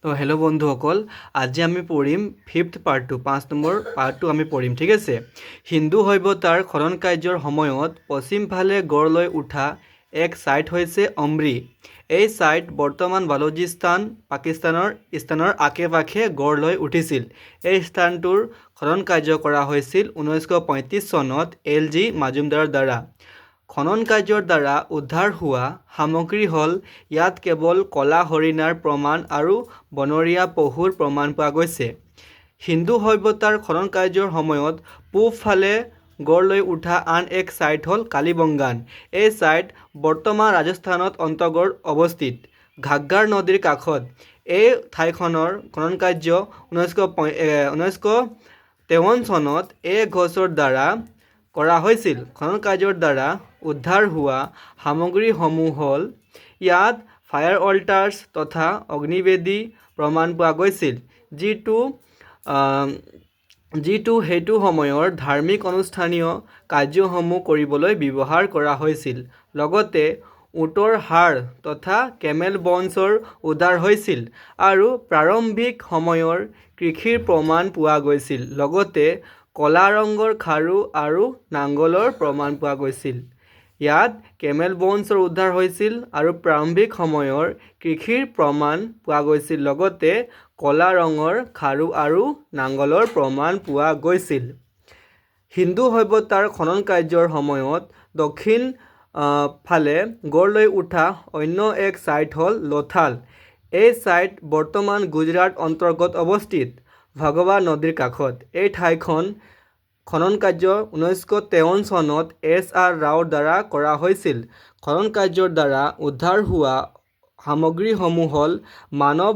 তো হেল্ল' বন্ধুসকল, আজি আমি পঢ়িম ফিফ্থ পাৰ্টটো 5 নম্বৰ পাৰ্টটো আমি পঢ়িম। ঠিক আছে। হিন্দু সভ্যতাৰ খনন কাৰ্যৰ সময়ত পশ্চিমফালে গঢ় লৈ উঠা এক ছাইট হৈছে অমৃ। এই ছাইট বৰ্তমান বালুচিস্তান পাকিস্তানৰ স্থানৰ আশে পাশে গঢ় লৈ উঠিছিল। এই স্থানটোৰ খনন কাৰ্য কৰা হৈছিল 1935 চনত LG মাজুমদাৰৰ দ্বাৰা। খনন কাৰ্যৰ দ্বাৰা উদ্ধাৰ হোৱা সামগ্ৰী হ'ল ইয়াত কেৱল কলা হৰিণাৰ প্ৰমাণ আৰু বনৰীয়া পহুৰ প্ৰমাণ পোৱা গৈছে। হিন্দু সভ্যতাৰ খনন কাৰ্যৰ সময়ত পূবফালে গঢ় লৈ উঠা আন এক ছাইট হ'ল কালিবংগান। এই ছাইট বৰ্তমান ৰাজস্থানত অন্তৰ্গত অৱস্থিত ঘাগ্গাৰ নদীৰ কাষত। এই ঠাইখনৰ খনন কাৰ্য 1953 চনত ঘোষৰ দ্বাৰা কৰা হৈছিল। খনন কাৰ্যৰ দ্বাৰা উদ্ধাৰ হোৱা সামগ্ৰীসমূহ হ'ল ইয়াত ফায়াৰ অল্টাৰ্ছ তথা অগ্নিবেদী প্ৰমাণ পোৱা গৈছিল, যিটো সেইটো সময়ৰ ধাৰ্মিক অনুষ্ঠানীয় কাৰ্যসমূহ কৰিবলৈ ব্যৱহাৰ কৰা হৈছিল। লগতে উটৰ হাড় তথা কেমেল বনছৰ উদ্ধাৰ হৈছিল আৰু প্ৰাৰম্ভিক সময়ৰ কৃষিৰ প্ৰমাণ পোৱা গৈছিল। লগতে কলা ৰঙৰ খাৰু আৰু নাঙলৰ প্ৰমাণ পোৱা গৈছিল। ইয়াত কেমেল বনছৰ উদ্ধাৰ হৈছিল আৰু প্ৰাৰম্ভিক সময়ৰ কৃষিৰ প্ৰমাণ পোৱা গৈছিল। লগতে কলা ৰঙৰ খাৰু আৰু নাঙলৰ প্ৰমাণ পোৱা গৈছিল। হিন্দু সভ্যতাৰ খনন কাৰ্যৰ সময়ত দক্ষিণ ফালে গঢ় লৈ উঠা অন্য এক ছাইট হ'ল লোথাল। এই ছাইট বৰ্তমান গুজৰাট অন্তৰ্গত অৱস্থিত ভগৱা নদীৰ কাষত। এই ঠাইখন খনন কাৰ্য 1953 চনত SR ৰাওৰ দ্বাৰা কৰা হৈছিল। খনন কাৰ্যৰ দ্বাৰা উদ্ধাৰ হোৱা সামগ্ৰীসমূহ হ'ল মানৱ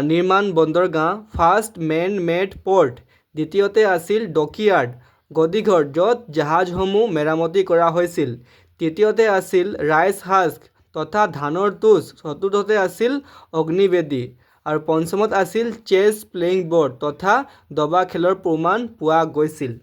নিৰ্মাণ বন্দৰগাহ ফাৰ্ষ্ট মেন মেড প'ৰ্ট। দ্বিতীয়তে আছিল ডকয়াৰ্ড গদিঘৰ য'ত জাহাজসমূহ মেৰামতি কৰা হৈছিল। তৃতীয়তে আছিল ৰাইচ হাস্ক তথা ধানৰ তুচ। চতুৰ্থতে আছিল অগ্নিবেদী আৰু পঞ্চমত আছিল চেছ প্লেয়িং বৰ্ড তথা দবা খেলৰ প্ৰমাণ পোৱা গৈছিল।